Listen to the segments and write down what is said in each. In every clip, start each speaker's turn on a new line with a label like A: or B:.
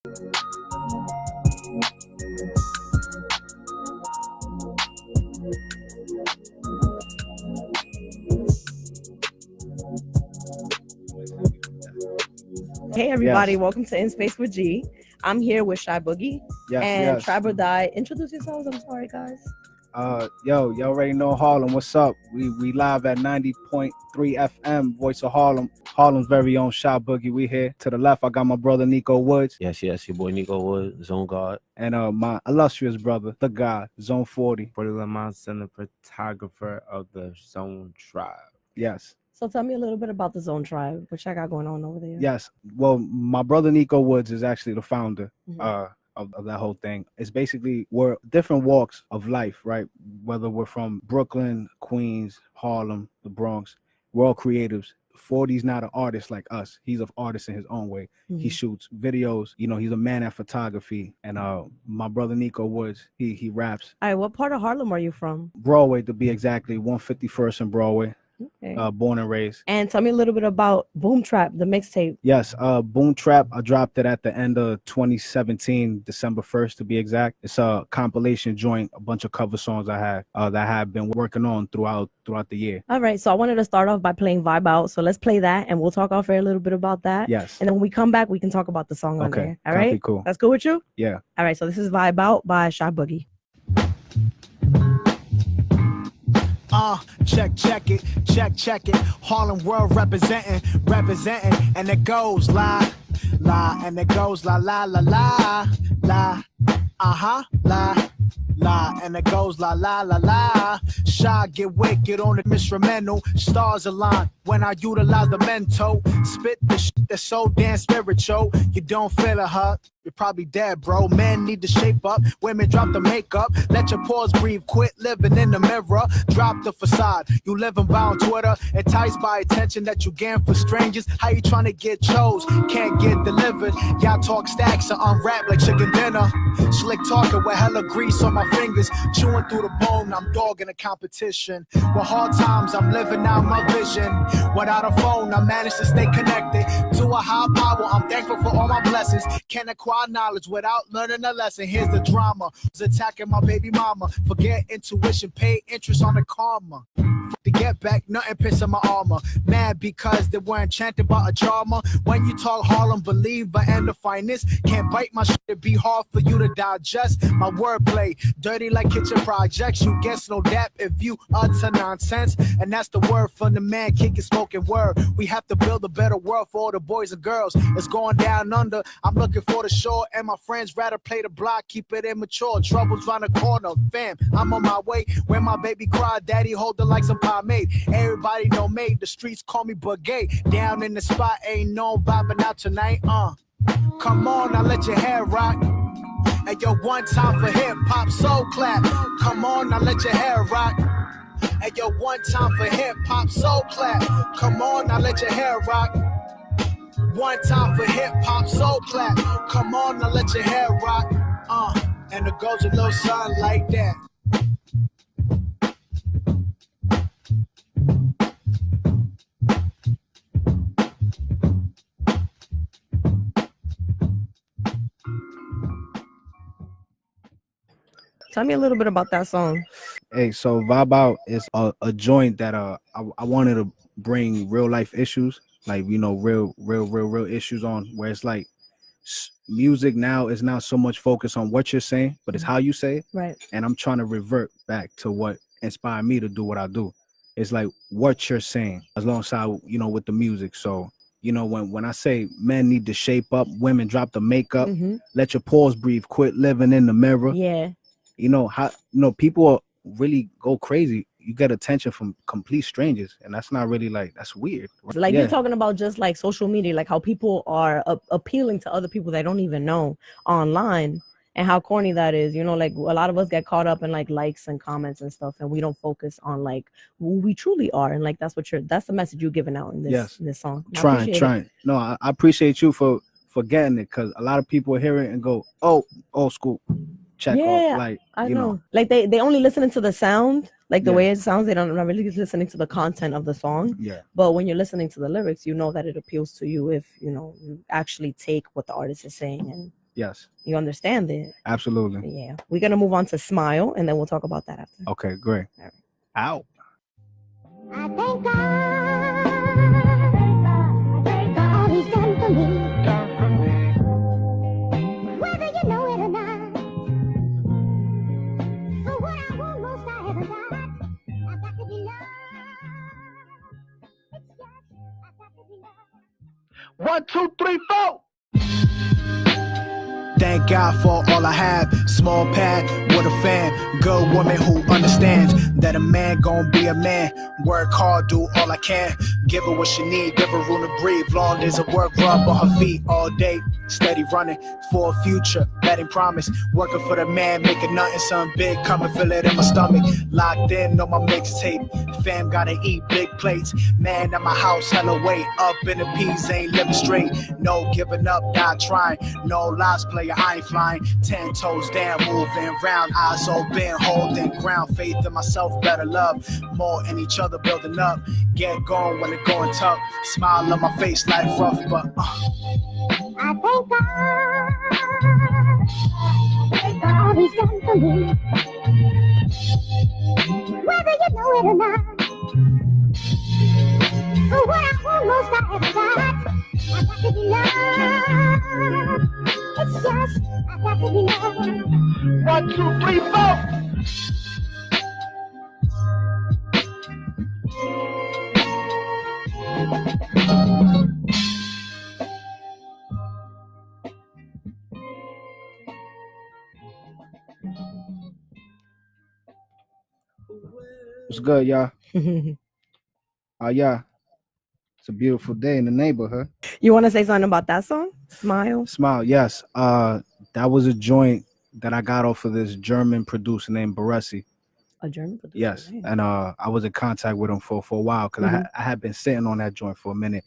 A: Hey everybody, welcome to InSpacewGee. I'm here with ChyBoogie and Tribe or Die. Introduce yourselves. I'm sorry, guys.
B: Yo, y'all already know Harlem. What's up? We live at 90.3 FM, Voice of Harlem. Harlem's very own ChyBoogie. We here. To the left, I got my brother Nico Woods.
C: Yes, your boy Nico Woods, Zone Guard.
B: And my illustrious brother, the guy, Zone 40.
D: For the Lamont Center photographer of the zoneTRiBE.
B: Yes.
A: So tell me a little bit about the zoneTRiBE, what y'all got going on over there.
B: Yes. Well, my brother Nico Woods is actually the founder of that whole thing. It's basically we're different walks of life, right? Whether we're from Brooklyn, Queens, Harlem, the Bronx, we're all creatives. 40's not an artist like us. He's an artist in his own way. He shoots videos. You know, he's a man at photography. And my brother Nico Woods, he raps.
A: All right, what part of Harlem are you from?
B: Broadway, to be exactly, 151st and Broadway.
A: Okay.
B: Born and raised.
A: And tell me a little bit about BoomTrap, the mixtape.
B: Yes, BoomTrap, I dropped it at the end of 2017, December 1st to be exact. It's a compilation joint, a bunch of cover songs I had that I have been working on throughout the year.
A: All right, so I wanted to start off by playing Vibe Out. So let's play that and we'll talk off air a little bit about that.
B: Yes.
A: And then when we come back, we can talk about the song on there. All right?
B: Cool.
A: That's cool with you?
B: Yeah.
A: All right, so this is Vibe Out by ChyBoogie.
E: Check it. Harlem World representing, and it goes la, and it goes la, and it goes la. Shy get wicked on the instrumental, stars align when I utilize the mental. Spit the shit that's so damn spiritual. You don't feel it, huh? You're probably dead, bro. Men need to shape up. Women drop the makeup. Let your pores breathe. Quit living in the mirror. Drop the facade. You living by on Twitter. Enticed by attention that you gain for strangers. How you trying to get chose? Can't get delivered. Y'all talk stacks or unwrap like chicken dinner. Slick talking with hella grease on my fingers. Chewing through the bone. I'm dogging the competition. With hard times, I'm living out my vision. Without a phone, I managed to stay connected to a high power. I'm thankful for all my blessings. Can't acquire knowledge without learning a lesson. Here's the drama. Was attacking my baby mama. Forget intuition, pay interest on the karma. To get back, nothing pissing my armor. Mad because they were enchanted by a charmer. When you talk Harlem, believe I am the finest. Can't bite my shit, it be hard for you to digest. My wordplay, dirty like kitchen projects. You guess no dap if you utter nonsense. And that's the word from the man kicking spoken word. We have to build a better world for all the boys and girls. It's going down under. I'm looking for the shore, and my friends rather play the block, keep it immature. Troubles round the corner, fam. I'm on my way. When my baby cry, daddy hold her like some pomade. Everybody know me, the streets call me Bugay. Down in the spot, ain't no vibing out tonight. Come on, now let your hair rock. And yo, one time for hip hop, soul clap. Come on, now let your hair rock. And yo, one time for hip hop, soul clap. Come on, now let your hair rock. One time for hip hop, soul clap. Come on, now let your hair rock. And it goes a little something like that.
A: Tell me a little bit about that song.
B: Hey, so Vibe Out is a joint that I wanted to bring real life issues, like, you know, real issues on, where it's like music now is not so much focused on what you're saying, but it's how you say it.
A: Right.
B: And I'm trying to revert back to what inspired me to do what I do. It's like what you're saying, as long as I, you know, with the music. So, you know, when I say men need to shape up, women drop the makeup, let your pores breathe, quit living in the mirror.
A: Yeah.
B: You know how, you know, people really go crazy. You get attention from complete strangers, and that's not really, like, that's weird.
A: Like, you're talking about just like social media, like how people are appealing to other people they don't even know online, and how corny that is. You know, like a lot of us get caught up in like likes and comments and stuff, and we don't focus on like who we truly are. And like that's the message you're giving out in this this song.
B: Trying. No, I appreciate you for getting it, because a lot of people hear it and go, oh, old school. Check off, like,
A: I know. Like they only listening to the sound, like the way it sounds. They don't really listening to the content of the song.
B: Yeah.
A: But when you're listening to the lyrics, you know that it appeals to you if you know you actually take what the artist is saying and
B: Yes.
A: You understand it?
B: Absolutely.
A: Yeah. We're gonna move on to Smile, and then we'll talk about that after.
B: Okay, great.
A: All right.
B: Out.
F: I thank God he's done for me. Whether you know it or not. So what I want most I ever got, I've got to be loved. It's just, I've got to be loved.
E: 1, 2, 3, 4. Thank God for all I have. Small pad with a fan. Good woman who understands that a man gon' be a man. Work hard, do all I can. Give her what she need, give her room to breathe. Long as a work rub on her feet all day. Steady running for a future that ain't promised. Working for the man, making nothing, something big coming, feel it in my stomach. Locked in on my mixtape. Fam gotta eat big plates. Man at my house, hella weight. Up in the peas, ain't living straight. No giving up, not trying. No lies, player, I ain't flying. 10 toes down, moving round. Eyes open, holding ground. Faith in myself, better love. More in each other, building up. Get going when it's going tough. Smile on my face, life rough, but
F: I thank God all he's done for me. Whether you know it or not. So what I want most I ever got, I've got to be loved. It's just, I've got to be loved.
E: 1, 2, 3, 4.
B: What's good, y'all? Yeah. It's a beautiful day in the neighborhood.
A: You want to say something about that song? Smile.
B: Smile, yes. That was a joint that I got off of this German producer named Baresi.
A: A German producer.
B: Yes.
A: Right.
B: And I was in contact with him for a while because I had been sitting on that joint for a minute.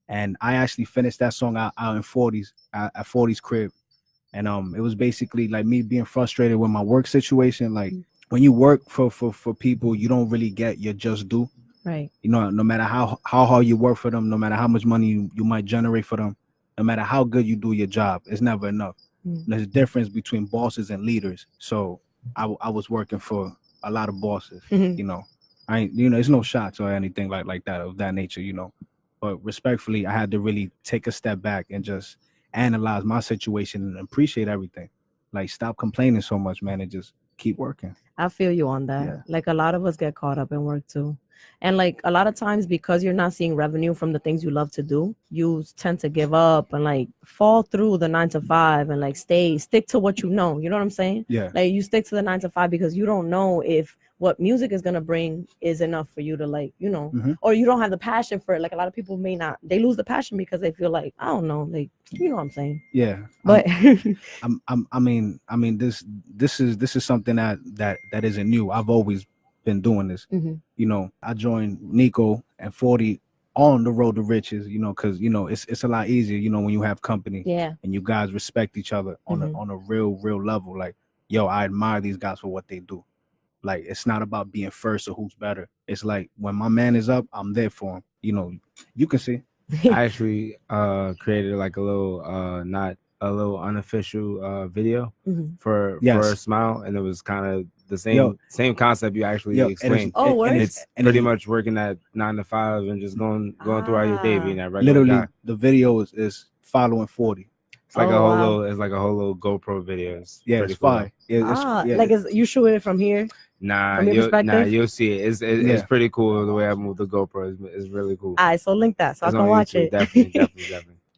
B: And I actually finished that song out in 40s, at 40's crib. And it was basically like me being frustrated with my work situation. Like when you work for people, you don't really get your just due.
A: Right.
B: You know, no matter how hard you work for them, no matter how much money you might generate for them, no matter how good you do your job, it's never enough. There's a difference between bosses and leaders. So I was working for a lot of bosses. You know, it's no shots or anything like that of that nature. You know, but respectfully, I had to really take a step back and just analyze my situation and appreciate everything. Like, stop complaining so much, man, and just keep working.
A: I feel you on that.
B: Yeah.
A: Like, a lot of us get caught up in work too. And like a lot of times, because you're not seeing revenue from the things you love to do, you tend to give up and like fall through the 9 to 5 and like stick to what you know. You know what I'm saying?
B: Yeah.
A: Like, you stick to the 9 to 5 because you don't know if what music is going to bring is enough for you to, like, you know, or you don't have the passion for it. Like, a lot of people they lose the passion because they feel like, I don't know, like, you know what I'm saying?
B: Yeah.
A: But
B: I mean, this is something that isn't new. I've always been doing this. You know, I joined Nico and 40 on the road to riches, you know, because, you know, it's a lot easier, you know, when you have company.
A: Yeah.
B: And you guys respect each other on a real level. Like, yo, I admire these guys for what they do. Like, it's not about being first or who's better. It's like, when my man is up, I'm there for him. You know, you can see.
D: I actually created like a little not a little unofficial video for Smile, and it was kind of the same concept you actually explained. It's pretty much working at 9 to 5 and just going throughout your day being that regular
B: literally
D: guy.
B: The video is following 40.
D: It's like a whole little GoPro video. It's
B: it's fire.
A: Like, you shooting it from here?
D: Nah, you'll see it. It's pretty cool the way I move the GoPro. It's really cool.
A: All right, so link that so I can watch it.
D: Definitely.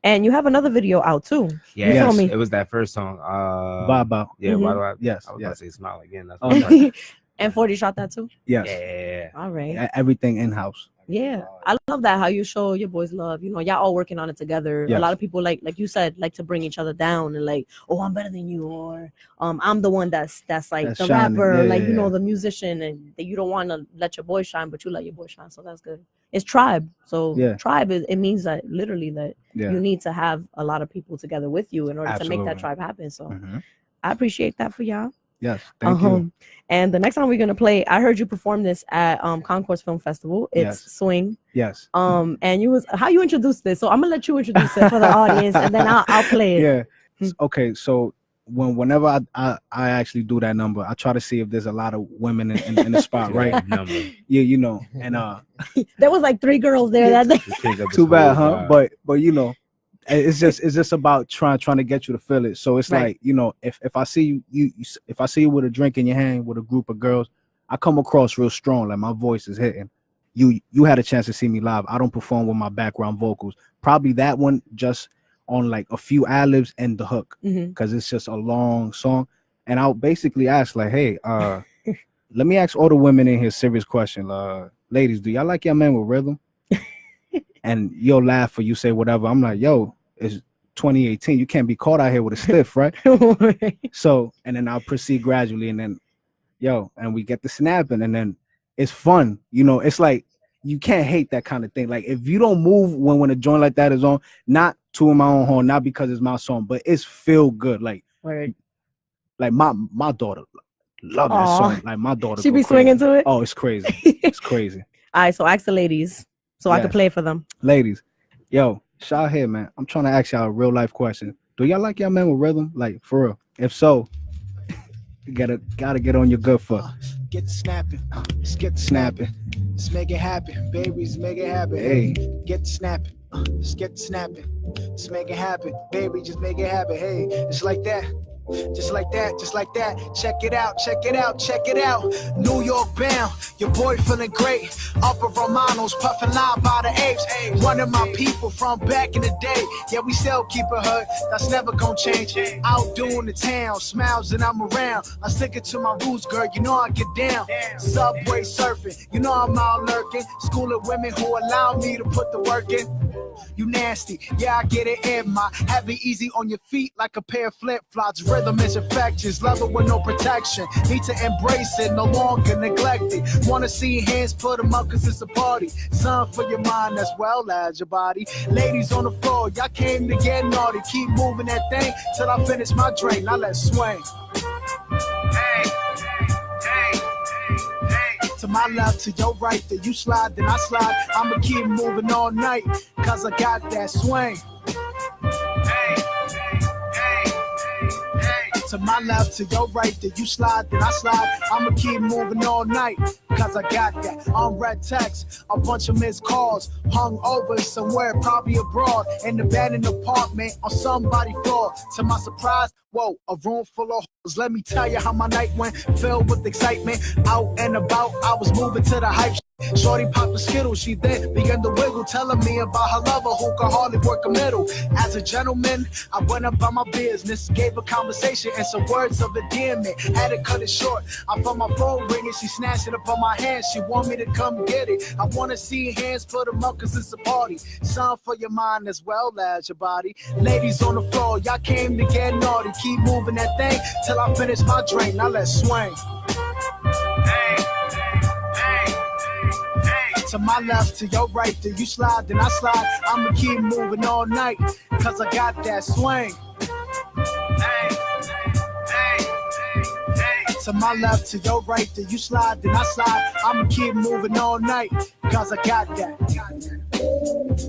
A: And you have another video out too.
D: Yeah, it was that first song.
B: Baba.
D: Yeah, why do I?
B: Yes,
D: I was about to say Smile again. That's what
A: And 40 shot that too?
B: Yes.
D: Yeah.
A: All right.
B: Everything in-house.
A: Yeah, I love that, how you show your boys love. You know, y'all all working on it together.
B: Yes.
A: A lot of people, like you said, like to bring each other down and like, oh, I'm better than you, or I'm the one that's like the
B: shining.
A: rapper,
B: Yeah,
A: you know, the musician, and you don't want to let your boy shine, but you let your boy shine. So that's good. It's tribe. So tribe it means that literally that you need to have a lot of people together with you in order to make that tribe happen. So I appreciate that for y'all.
B: Yes, thank you.
A: And the next time we're gonna play, I heard you perform this at Concourse Film Festival. It's Swing.
B: Yes.
A: And how you introduced this. So I'm gonna let you introduce it for the audience, and then I'll play it.
B: Yeah. Okay, so whenever I actually do that number, I try to see if there's a lot of women in the spot, right?
D: Number.
B: Yeah, you know, and
A: there was like 3 girls there that day.
B: Too bad, huh? But you know, it's just about trying to get you to feel it. So it's like, you know, if I see you if I see you with a drink in your hand with a group of girls, I come across real strong, like my voice is hitting. You had a chance to see me live. I don't perform with my background vocals. Probably that one just on like a few ad-libs and the hook, because it's just a long song. And I'll basically ask like, hey, let me ask all the women in here a serious question. Ladies, do y'all like your men with rhythm? And you'll laugh or you say whatever. I'm like, yo, it's 2018. You can't be caught out here with a stiff, right? So, and then I'll proceed gradually, and then, and we get the snapping, and then it's fun. You know, it's like, you can't hate that kind of thing. Like, if you don't move when a joint like that is on, not to my own horn, not because it's my song, but it's feel good. Like my daughter love that song. Like my daughter,
A: she be swinging to it.
B: Oh, it's crazy. It's crazy.
A: All right, so ask the ladies so I can play for them. Ladies,
B: yo, shout here, man. I'm trying to ask y'all a real life question. Do y'all like y'all men with rhythm? Like, for real? If so, you gotta get on your good foot.
E: Get snapping, let's get snapping. Let's make it happen, babies, make it happen. Hey, get snapping, let's get snapping. Let's make it happen, baby, just make it happen. Hey, it's like that. Just like that, just like that. Check it out, check it out, check it out. New York bound, your boy feeling great. Upper Romanos, puffing loud by the apes. One of my people from back in the day. Yeah, we still keep it hood, that's never gonna change. Out doing the town, smiles and I'm around. I stick it to my roots, girl, you know I get down. Subway surfing, you know I'm out lurking. School of women who allow me to put the work in. You nasty, yeah, I get it in my. Have it easy on your feet like a pair of flip-flops. Rhythm is infectious, love it with no protection. Need to embrace it, no longer neglect it. Wanna see your hands, put them up cause it's a party. Sun for your mind as well as your body. Ladies on the floor, y'all came to get naughty. Keep moving that thing till I finish my drink, now let's swing. Hey. To my left, to your right, then you slide, then I slide. I'ma keep moving all night, cause I got that swing. To my left, to your right, then you slide, then I slide. I'ma keep moving all night, cause I got that. On red text, a bunch of missed calls, hung over somewhere, probably abroad, in the abandoned apartment on somebody's floor. To my surprise, whoa, a room full of hoes. Let me tell you how my night went, filled with excitement. Out and about, I was moving to the hype. Shorty popped the Skittles, she then began to wiggle, telling me about her lover who could hardly work a middle. As a gentleman, I went about my business, gave a conversation and some words of endearment. Had to cut it short. I found my phone ringing, she snatched it up on my hand. She want me to come get it. I wanna see your hands, put them up cause it's a party. Sun for your mind as well as your body. Ladies on the floor, y'all came to get naughty. Keep moving that thing till I finish my drink. Now let's swing. Hey. To my left, to your right, then you slide, then I slide. I'ma keep moving all night, cause I got that swing. To my left, to your right, then you slide, then I slide. I'ma keep moving all night, cause I got that.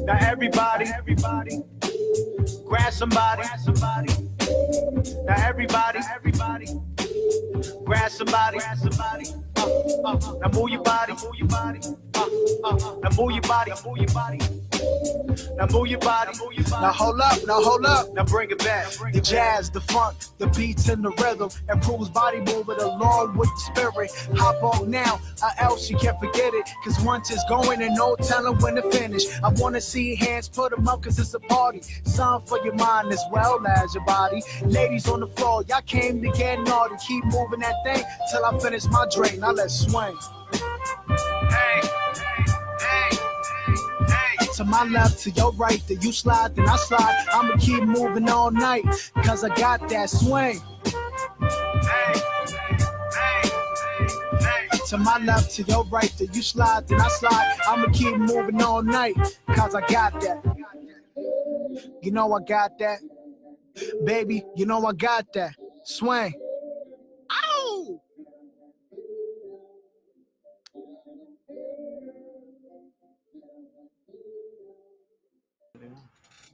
E: Now everybody, grab somebody. Now everybody, grab somebody. Now move your body. Now move your body. Now move your body. Now hold up. Now bring it back. The jazz, the funk, the beats and the rhythm improves body movement along with the spirit. Hop on now, or else you can't forget it. Cause once it's going and no telling when to finish. I wanna see your hands, put them up cause it's a party. Sun for your mind as well as your body. Ladies on the floor, y'all came to get naughty. Keep moving that thing till I finish my drink. Now let's swing. Hey. To my left, to your right, then you slide, then I slide. I'ma keep moving all night, cause I got that swing. To my left, to your right, then you slide, then I slide. I'ma keep moving all night, cause I got that. You know I got that. Baby, you know I got that. Swing. Ow!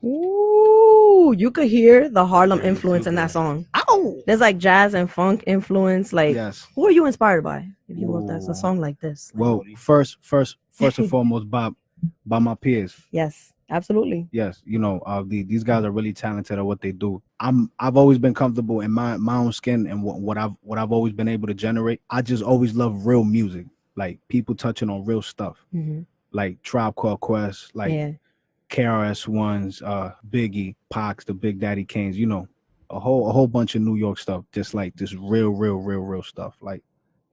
A: Ooh, you could hear the Harlem influence in that song.
B: Ow!
A: There's like jazz and funk influence. Like,
B: Yes.
A: who are you inspired by? If you wrote that a song like this.
B: Well, first and foremost, by my peers.
A: Yes, absolutely.
B: Yes, you know, these guys are really talented at what they do. I've always been comfortable in my own skin and what I've always been able to generate. I just always love real music, like people touching on real stuff, like Tribe Called Quest, like KRS-One's, Biggie, Pacs, the Big Daddy Kane's, you know, a whole bunch of New York stuff, just like this real stuff. Like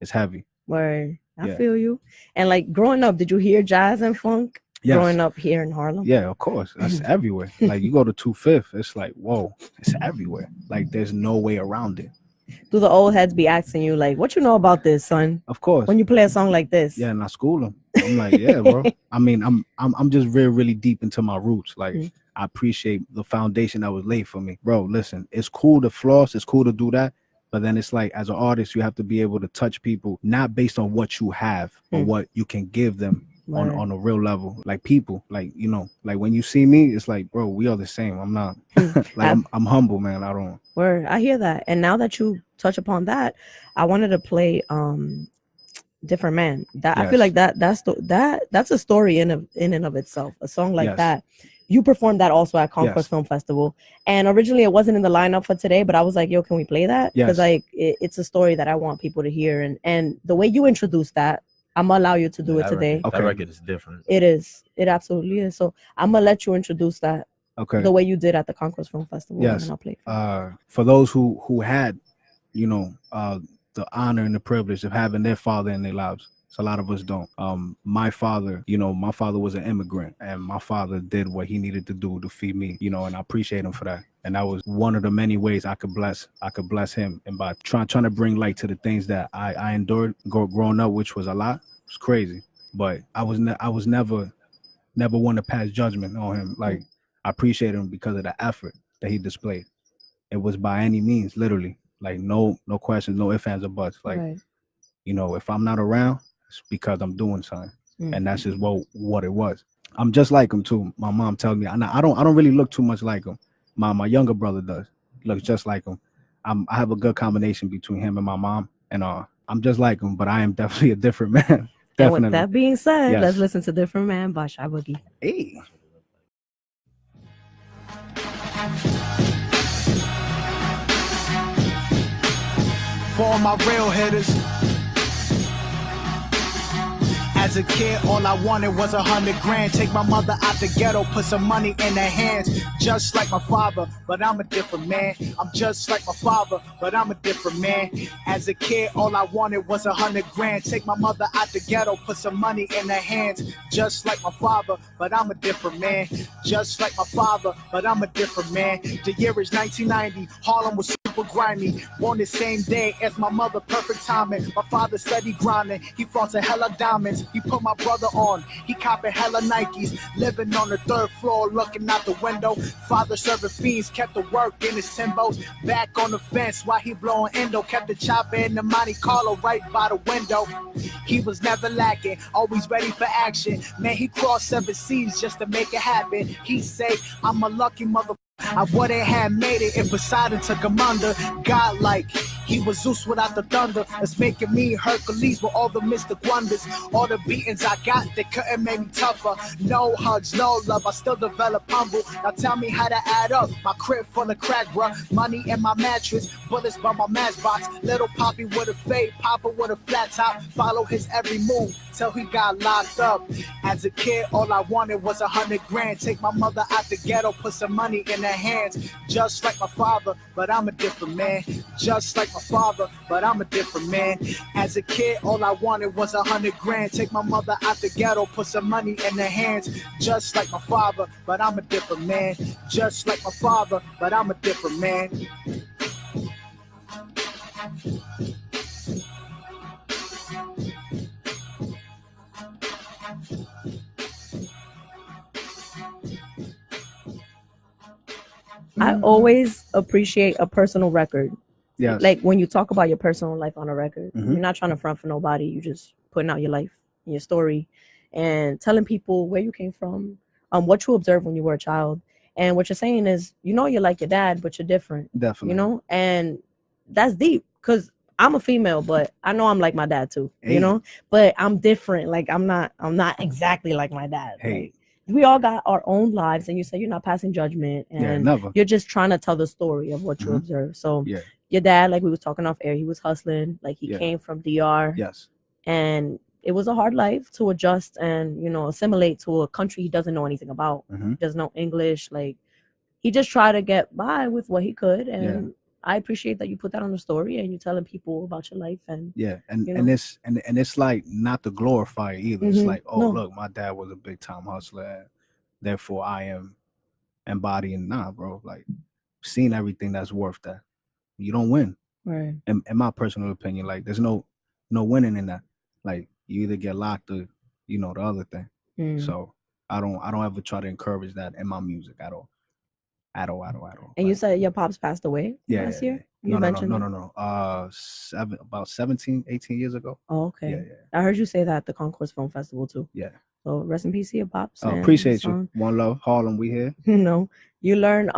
B: it's heavy.
A: Word. I feel you. And like growing up, did you hear jazz and funk? Yes. Growing up here in Harlem?
B: Yeah, of course. That's everywhere. Like you go to 2/5, it's like, whoa, it's everywhere. Like there's no way around it.
A: Do the old heads be asking you like, what you know about this, son?
B: Of course.
A: When you play a song like this.
B: Yeah, and I school them. I'm like, yeah, bro. I mean, I'm just really deep into my roots. Like I appreciate the foundation that was laid for me. Bro, listen, it's cool to floss, it's cool to do that. But then it's like, as an artist, you have to be able to touch people, not based on what you have, but what you can give them on a real level. Like people, like, you know, like when you see me, it's like, bro, we are the same. I'm not, like, I'm humble, man. I don't.
A: Word, I hear that. And now that you touch upon that, I wanted to play Different Man. That I feel like that's a story in and of itself. A song like that. You performed that also at Concourse Film Festival. And originally it wasn't in the lineup for today, but I was like, yo, can we play that? Because like it's a story that I want people to hear. And the way you introduced that, I'm gonna allow you to do it today.
C: That record is different.
A: It is. It absolutely is. So I'm gonna let you introduce that the way you did at the Concourse Film Festival.
B: Yes.
A: And I'll play
B: for those who had, you know, the honor and the privilege of having their father in their lives. So a lot of us don't. My father, you know, my father was an immigrant, and my father did what he needed to do to feed me, you know, and I appreciate him for that. And that was one of the many ways I could bless him, and by trying to bring light to the things that I endured growing up, which was a lot. It was crazy, but I was never one to pass judgment on him. Like I appreciate him because of the effort that he displayed. It was by any means, literally, like no questions, no ifs, ands, or buts. Like, you know, if I'm not around, it's because I'm doing something, and that's just what it was. I'm just like him too. My mom tells me I don't really look too much like him. My younger brother does, looks just like him. I have a good combination between him and my mom, and I'm just like him, but I am definitely a different man. Definitely.
A: And with that being said, let's listen to Different Man by ChyBoogie.
B: Hey.
E: For all my real hitters. As a kid, all I wanted was 100 grand. Take my mother out the ghetto, put some money in her hands. Just like my father, but I'm a different man. I'm just like my father, but I'm a different man. As a kid, all I wanted was 100 grand. Take my mother out the ghetto, put some money in her hands. Just like my father, but I'm a different man. Just like my father, but I'm a different man. The year is 1990, Harlem was super grimy. Born the same day as my mother, perfect timing. My father steady grinding, he flaunted hella diamonds. He put my brother on, he copping hella Nikes. Living on the 3rd floor, looking out the window. Father serving fiends, kept the work in his Timbos. Back on the fence while he blowing endo. Kept the chopper in the Monte Carlo right by the window. He was never lacking, always ready for action. Man, he crossed 7 seas just to make it happen. He say, I'm a lucky motherfucker. I wouldn't have made it if Poseidon took him under. Godlike, he was Zeus without the thunder. It's making me Hercules with all the mystic wonders. All the beatings I got, they couldn't make me tougher. No hugs, no love, I still develop humble. Now tell me how to add up. My crib full of crack, bruh. Money in my mattress, bullets by my matchbox. Little Poppy with a fade, Papa with a flat top. Follow his every move till he got locked up. As a kid, all I wanted was 100 grand. Take my mother out the ghetto, put some money in her hands. Just like my father, but I'm a different man. Just like my father, but I'm a different man. As a kid, all I wanted was 100 grand. Take my mother out the ghetto, put some money in her hands. Just like my father, but I'm a different man. Just like my father, but I'm a different man.
A: I always appreciate a personal record.
B: Yes.
A: Like when you talk about your personal life on a record, you're not trying to front for nobody. You just putting out your life, your story, and telling people where you came from, what you observed when you were a child. And what you're saying is, you know, you're like your dad, but you're different.
B: Definitely.
A: You know, and that's deep because I'm a female, but I know I'm like my dad too.
B: Hey.
A: You know, but I'm different. Like I'm not exactly like my dad.
B: Hey.
A: Like, we all got our own lives, and you say you're not passing judgment, and
B: never.
A: You're just trying to tell the story of what you observe. So your dad, like we was talking off air, he was hustling. Like he came from DR.
B: Yes.
A: And it was a hard life to adjust and, you know, assimilate to a country he doesn't know anything about. He doesn't know English. Like he just tried to get by with what he could. And I appreciate that you put that on the story and you're telling people about your life. And
B: it's like not to glorify it either. It's like, look, my dad was a big time hustler, therefore I am embodying. Nah, bro, like seeing everything that's worth that. You don't win.
A: Right.
B: In my personal opinion, like there's no winning in that. Like you either get locked or, you know, the other thing. So I don't ever try to encourage that in my music at all. And
A: you said your pops passed away last year?
B: No. About 17, 18 years ago.
A: Oh, okay.
B: Yeah.
A: I heard you say that at the Concourse Film Festival too.
B: Yeah.
A: So rest in peace to your pops.
B: Appreciate you. One love, Harlem, we here.
A: You know, you learn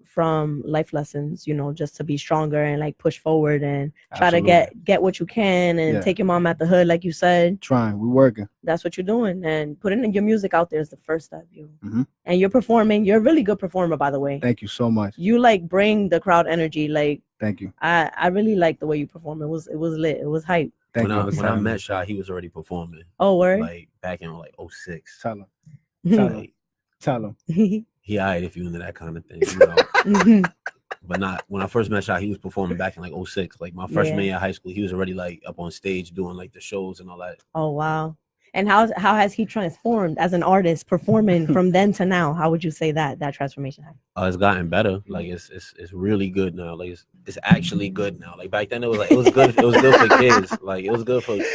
A: from life lessons, you know, just to be stronger and like push forward and try to get what you can and take your mom at the hood, like you said.
B: Trying, we working.
A: That's what you're doing. And putting your music out there is the first step, and you're performing. You're a really good performer, by the way.
B: Thank you so much.
A: You like bring the crowd energy. Like,
B: thank you.
A: I really like the way you perform. It was lit. It was hype.
C: When I met Shy, he was already performing.
A: Oh, word?
C: Like back in like 06.
B: Tell him.
C: He eyed if you into that kind of thing, you know. But not when I first met Shy, he was performing back in like 06. Like my freshman year of high school, he was already like up on stage doing like the shows and all that.
A: Oh wow. And how has he transformed as an artist performing from then to now? How would you say that transformation happened?
C: It's gotten better. Like it's really good now. Like it's actually good now. Like back then it was good. It was good for kids. Like it was good for us.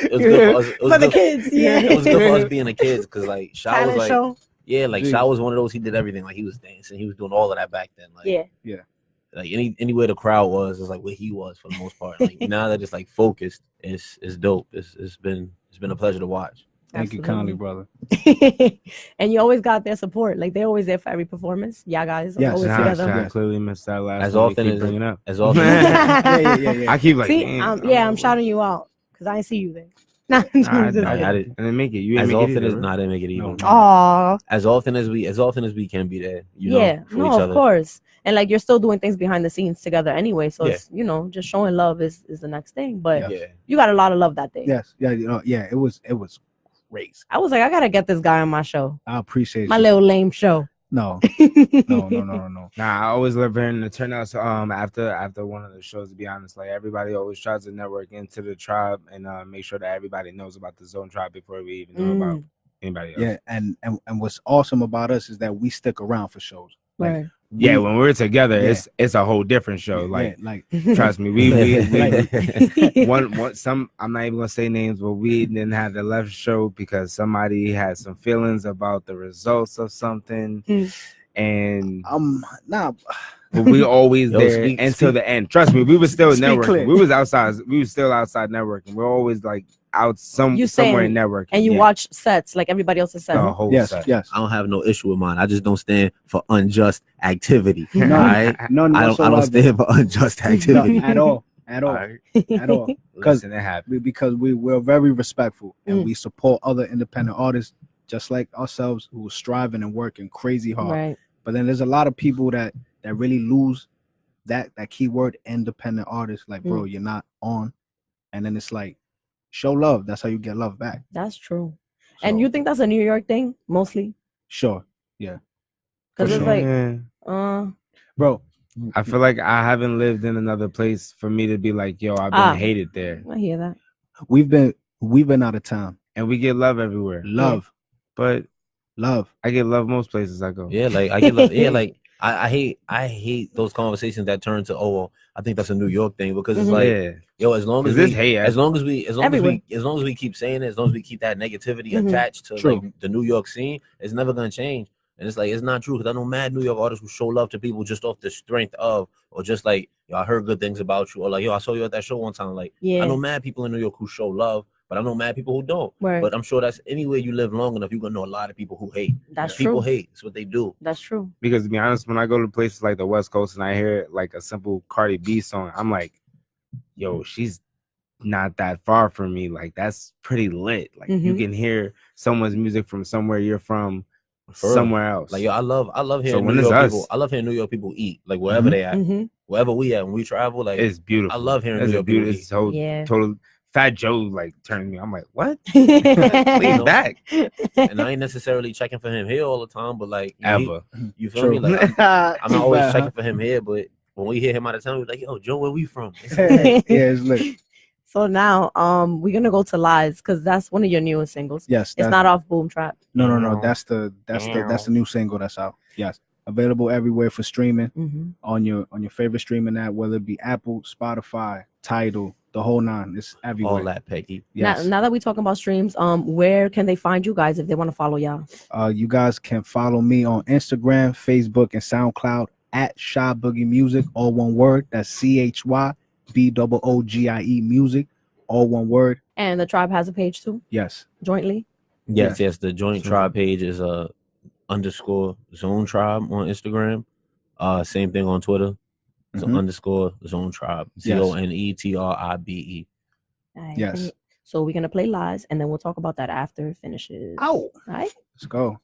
A: For the kids. Yeah.
C: It was good for us being the kids because like Shy was like
A: show.
C: Like Shy was one of those. He did everything. Like he was dancing. He was doing all of that back then. Like
A: yeah.
C: Like anywhere the crowd was like where he was for the most part. Like now they're just like focused. It's dope. It's been a pleasure to watch.
B: Thank you kindly, brother.
A: And you always got their support. Like they're always there for every performance. Yeah, guys. Always together.
D: I clearly missed that last.
C: As often as
D: bringing up.
C: As often.
D: I keep like.
A: See, I'm shouting you out because I see you there. I
D: didn't make it. You
C: as often as
D: I
C: didn't make it either.
A: Aww.
C: As often as we can be there. You know, for each other.
A: Of course. And like you're still doing things behind the scenes together anyway. So it's, you know, just showing love is the next thing. But you got a lot of love that day.
B: Yes. Yeah. It was crazy.
A: I was like, I gotta get this guy on my show.
B: I appreciate
A: my little lame show.
B: No.
D: Nah, I always love hearing the turnouts. After one of the shows, to be honest, like everybody always tries to network into the tribe and make sure that everybody knows about the ZoneTRiBE before we even know about anybody else.
B: Yeah, and what's awesome about us is that we stick around for shows. Like,
A: right.
D: When we're together, it's a whole different show. Like trust me, we some I'm not even gonna say names, but we didn't have the left show because somebody had some feelings about the results of something, and but we always there until the end. Trust me, we were still networking.
B: Clear.
D: We was still outside networking. We're always like out somewhere networking.
A: And you watch sets like everybody else's set.
D: The whole set.
B: Yes.
C: I don't have no issue with mine. I just don't stand for unjust activity.
B: No,
C: right? I don't stand for unjust activity.
B: No, at all. Because we're very respectful and we support other independent artists just like ourselves who are striving and working crazy hard.
A: Right.
B: But then there's a lot of people that really lose that keyword independent artist. Like, bro, you're not on. And then it's like, show love. That's how you get love back.
A: That's true. So, and you think that's a New York thing mostly?
B: Sure. Yeah.
A: Because it's like,
B: bro,
D: I feel like I haven't lived in another place for me to be like, yo, I've been hated there.
A: I hear that.
B: We've been out of town
D: and we get love everywhere. But I get love most places I go.
C: Yeah, like I get love. Yeah, like I hate those conversations that turn to, oh well, I think that's a New York thing because it's like, yo, as long as we keep saying it, as long as we keep that negativity attached to like the New York scene, it's never gonna change. And it's like it's not true because I know mad New York artists who show love to people just off the strength of, or just like, yo, I heard good things about you, or like, yo, I saw you at that show one time. Like, I know mad people in New York who show love, but I know mad people who don't.
A: Right.
C: But I'm sure that's anywhere you live long enough, you're gonna know a lot of people who hate.
A: That's
C: people
A: true.
C: hate. It's what they do.
A: That's true.
D: Because to be honest, when I go to places like the West Coast and I hear like a simple Cardi B song, I'm like, yo, she's not that far from me. Like that's pretty lit. Like you can hear someone's music from somewhere you're from, somewhere else.
C: Like yo, I love hearing New York people. I love hearing New York people eat. Like wherever they at, wherever we at when we travel. Like
D: it's beautiful.
C: I love hearing New York people eat.
D: So total Fat Joe like turning me. I'm like, what? Lean back.
C: And I ain't necessarily checking for him here all the time, but like
D: ever.
C: You feel me? Like I'm not always checking for him here, but when we hear him out of town, we're like, yo, Joe, where we from?
B: It's lit.
A: So now we're gonna go to Lies because that's one of your newest singles.
B: Yes.
A: It's not off BoomTrap.
B: No. That's the new single that's out. Yes. Available everywhere for streaming on your favorite streaming app, whether it be Apple, Spotify, Tidal, the whole nine. It's everywhere.
C: All that, Peggy.
B: Yes.
A: Now that we talking about streams, where can they find you guys if they want to follow y'all?
B: You guys can follow me on Instagram, Facebook, and SoundCloud at ChyBoogieMusic, all one word. That's ChyBoogie Music, all one word.
A: And the tribe has a page too?
B: Yes.
A: Jointly?
C: Yes. The joint tribe page is underscore zoneTRiBE on Instagram. Same thing on Twitter. So underscore zoneTRiBE. ZONETRIBE.
B: Yes.
A: So we're gonna play Lies and then we'll talk about that after it finishes.
B: Ow.
A: All right.
B: Let's go.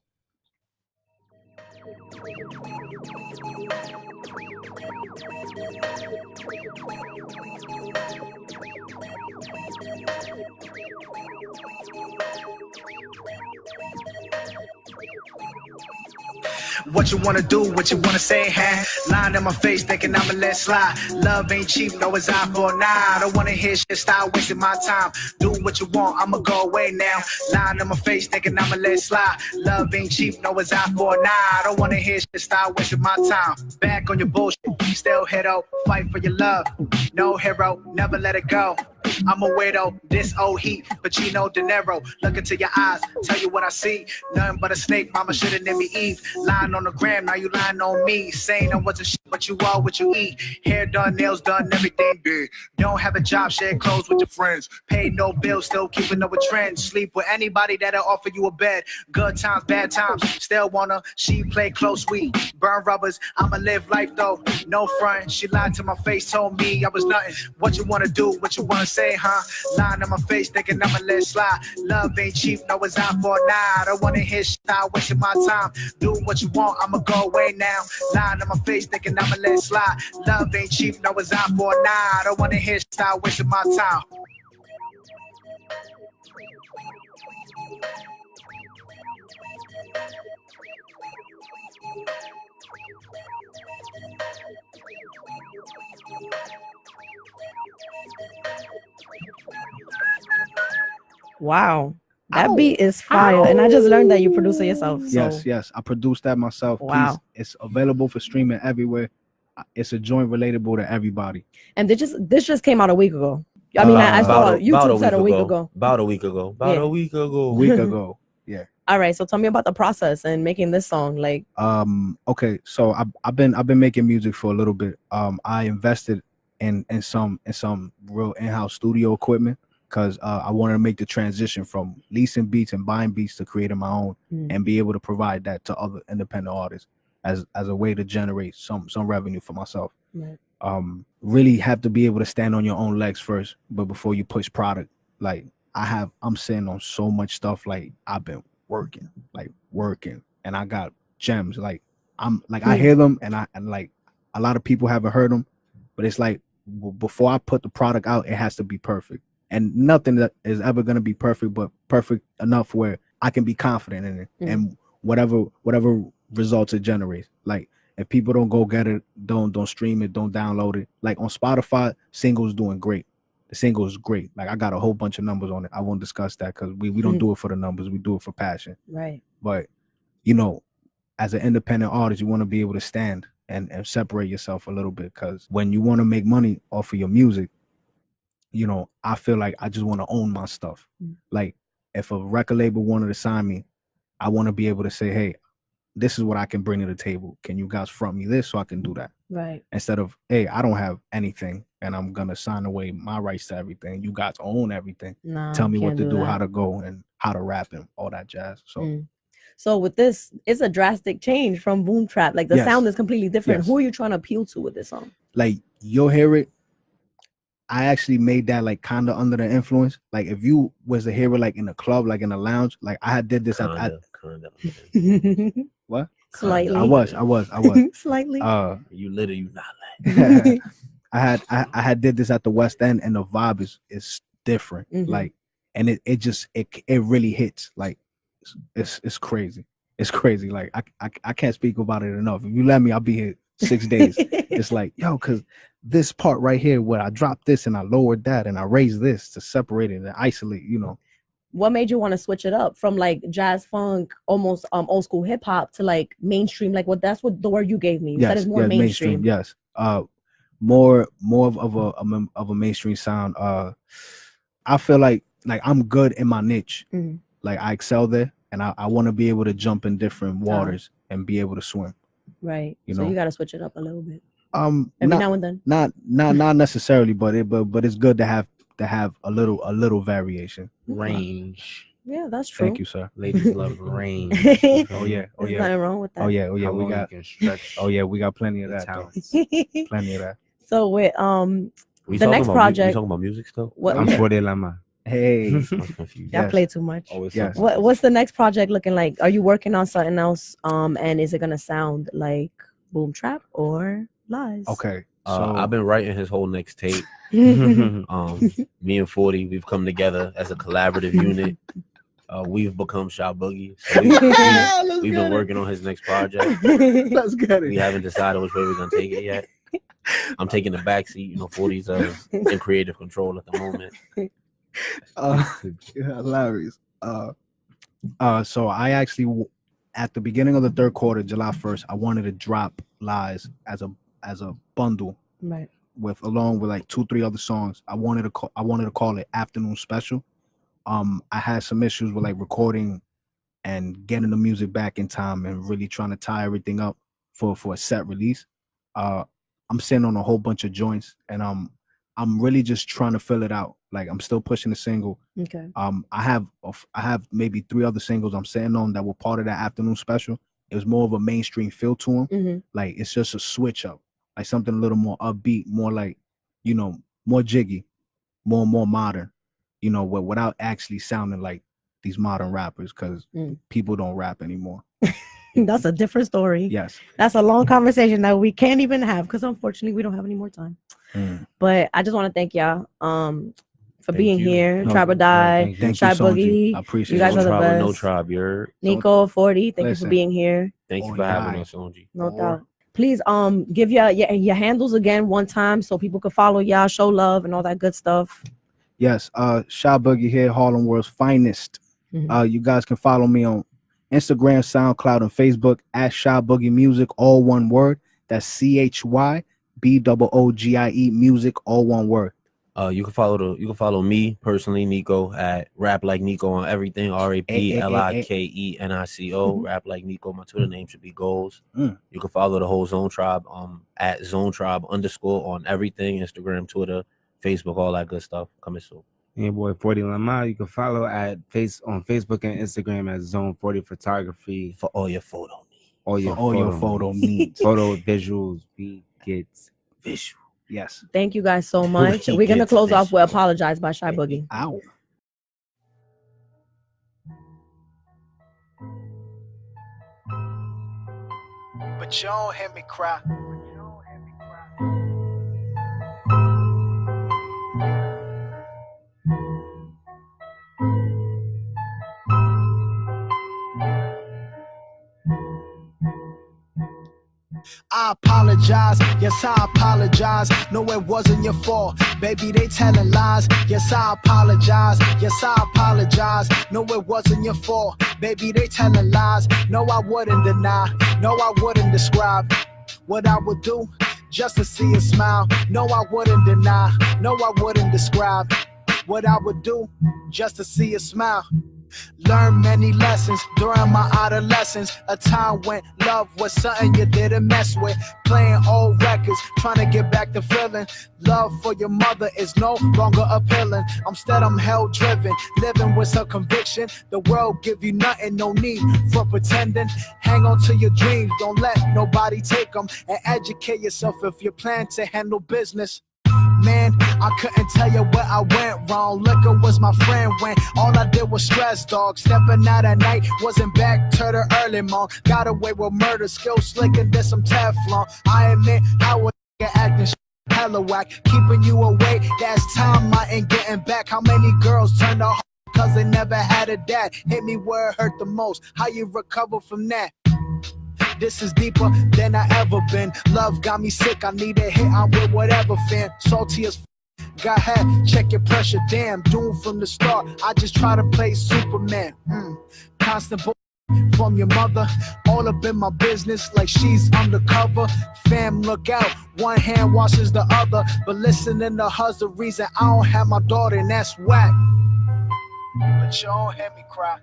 E: What you wanna do, what you wanna say, huh? Lying in my face, thinking I'ma let slide. Love ain't cheap, no, it's eye for an eye. I don't wanna hear shit, stop wasting my time. Do what you want, I'ma go away now. Lying in my face, thinking I'ma let slide. Love ain't cheap, no, it's eye for an eye. I don't wanna hear shit, stop wasting my time. Back on your bullshit, still hero, fight for your love. No hero, never let it go. I'm a weirdo, this old heat, Pacino, De Niro. Look into your eyes, tell you what I see. Nothing but a snake, mama should've named me Eve. Lying on the gram, now you lying on me. Saying I wasn't shit, but you are what you eat. Hair done, nails done, everything big. Don't have a job, share clothes with your friends. Pay no bills, still keeping up with trends. Sleep with anybody that'll offer you a bed. Good times, bad times, still wanna. She play close, sweet, burn rubbers. I'ma live life though, no front. She lied to my face, told me I was nothing. What you wanna do, what you wanna say, huh? Lying in my face, thinking I'ma let slide. Love ain't cheap, no, it's out for a night. I don't wanna hear shit, I wasting my time. Do what you want, I'ma go away now. Lying in my face, thinking I'ma let slide. Love ain't cheap, no, it's out for a night. I don't wanna hear shit, I wasting my time.
A: Wow. That beat is fire. And I just learned that you produce it yourself. So.
B: Yes. I produced that myself.
A: Wow.
B: It's available for streaming everywhere. It's a joint relatable to everybody.
A: And this just came out a week ago. I mean, I saw YouTube said a week ago.
C: About a week ago.
B: A week ago. Yeah.
A: All right. So tell me about the process and making this song. Like,
B: okay. So I've been making music for a little bit. I invested in some real in-house studio equipment because I wanted to make the transition from leasing beats and buying beats to creating my own and be able to provide that to other independent artists as a way to generate some revenue for myself.
A: Right.
B: Really have to be able to stand on your own legs first, but before you push product. Like I'm sitting on so much stuff. Like I've been working, and I got gems. Like I hear them, and like a lot of people haven't heard them, but it's like before I put the product out, it has to be perfect. And nothing that is ever gonna be perfect, but perfect enough where I can be confident in it and whatever results it generates. Like if people don't go get it, don't stream it, don't download it. Like on Spotify, single's doing great. The single is great. Like I got a whole bunch of numbers on it. I won't discuss that because we don't do it for the numbers. We do it for passion.
A: Right.
B: But as an independent artist, you want to be able to stand and separate yourself a little bit, because when you want to make money off of your music, I feel like I just want to own my stuff. Like if a record label wanted to sign me, I want to be able to say, hey, this is what I can bring to the table. Can you guys front me this so I can do that?
A: Right.
B: Instead of, hey, I don't have anything and I'm gonna sign away my rights to everything. You guys own everything. Tell me what to do, how to go, and how to rap and all that jazz.
A: So with this, it's a drastic change from BoomTrap. Like the sound is completely different. Who are you trying to appeal to with this song?
B: Like you'll hear it. I actually made that like kind of under the influence. Like if you was to hear it like in a club, like in a lounge, like I had did this at what?
A: Slightly.
B: I was.
A: Slightly.
C: You literally not like.
B: I had did this at the West End, and the vibe is different. Like, and it really hits. Like, it's crazy. It's crazy. Like I can't speak about it enough. If you let me, I'll be here 6 days. It's like, yo, cause this part right here where I dropped this and I lowered that and I raised this to separate it and isolate, you know.
A: What made you want to switch it up from like jazz funk, almost old school hip hop to like mainstream? Like that's what the word you gave me. You said it's more mainstream.
B: Yes. More of a mainstream sound. I feel like I'm good in my niche. Like I excel there, and I want to be able to jump in different waters and be able to swim.
A: Right.
B: You
A: so
B: know?
A: You got to switch it up a little bit.
B: Every
A: now and then.
B: Not necessarily, but it's good to have a little variation.
D: Range.
A: Yeah, that's true.
B: Thank you, sir.
D: Ladies love range.
B: Oh yeah.
A: There's nothing wrong with that.
B: Oh yeah. We got. We got plenty of that. Plenty of that.
A: So with
C: the
A: next project.
C: You talking about music still?
A: What?
D: I'm for the lama.
B: Hey.
A: I play too much.
B: Yes.
A: What's the next project looking like? Are you working on something else? And is it gonna sound like BoomTrap or Lies?
B: Okay.
C: So I've been writing his whole next tape. Me and 40, we've come together as a collaborative unit. We've become ChyBoogie. So we've been working on his next project.
B: Let's get it.
C: We haven't decided which way we're gonna take it yet. I'm taking the backseat. You know, 40's in creative control at the moment.
B: Hilarious. So I actually, at the beginning of the third quarter, July 1st, I wanted to drop Lies as a bundle,
A: right?
B: Along with like 2-3 other songs. I wanted to call it Afternoon Special. I had some issues with like recording and getting the music back in time and really trying to tie everything up for a set release. I'm sitting on a whole bunch of joints, and I'm really just trying to fill it out. Like I'm still pushing the single.
A: Okay.
B: I have maybe 3 other singles I'm sitting on that were part of that Afternoon Special. It was more of a mainstream feel to them. Like it's just a switch up, like something a little more upbeat, more like, you know, more jiggy, more modern, you know, without actually sounding like these modern rappers, because people don't rap anymore.
A: That's a different story.
B: Yes.
A: That's a long conversation that we can't even have because unfortunately we don't have any more time. But I just want to thank y'all for being here. Tribe or Die, ChyBoogie.
B: I appreciate
A: you guys are the best.
C: No Tribe, you're
A: Nico, 40. Thank you for being here.
C: Thank you for having us, OG.
A: No doubt. Please give your handles again one time so people can follow y'all, show love and all that good stuff.
B: Yes, ChyBoogie here, Harlem World's finest. You guys can follow me on Instagram, SoundCloud, and Facebook at ChyBoogieMusic, all one word. That's ChyBoogie Music, all one word.
C: You can follow me personally, Nico, at Rap Like Nico on everything. RAPLIKENICO. Rap Like Nico. My Twitter name should be Goals. You can follow the whole ZoneTRiBE at ZoneTRiBE _ on everything: Instagram, Twitter, Facebook, all that good stuff. Coming soon.
D: Yeah, boy, 40 Lamar. You can follow on Facebook and Instagram at Zone 40 Photography
C: for all your photo needs.
B: All your photo needs.
D: Photo visuals. We get visual.
B: Yes.
A: Thank you guys so much. We're gonna close off with Apologize by ChyBoogie.
B: Ow.
E: But you don't hear me cry. I apologize, yes I apologize. No, it wasn't your fault, baby, they telling lies. Yes I apologize, yes I apologize. No, it wasn't your fault, baby, they telling lies. No, I wouldn't deny, no, I wouldn't describe what I would do just to see a smile. No, I wouldn't deny, no, I wouldn't describe what I would do just to see a smile. Learned many lessons during my adolescence, a time when love was something you didn't mess with. Playing old records, trying to get back to feeling. Love for your mother is no longer appealing. I'm hell driven, living with some conviction. The world give you nothing, no need for pretending. Hang on to your dreams, don't let nobody take them. And educate yourself if you plan to handle business. Man, I couldn't tell you where I went wrong. Liquor was my friend when all I did was stress, dog. Stepping out at night, wasn't back to the early morn. Got away with murder, skill slicker than some Teflon. I admit I was acting hella whack. Keeping you away, that's time I ain't getting back. How many girls turned out cause they never had a dad? Hit me where it hurt the most. How you recover from that? This is deeper than I ever been. Love got me sick, I need a hit, I'm with whatever fan. Salty as got head, check your pressure, damn. Doomed from the start, I just try to play Superman. Constant from your mother, all up in my business like she's undercover. Fam, look out, one hand washes the other. But listening to her's the reason I don't have my daughter, and that's whack. But you don't hear me cry.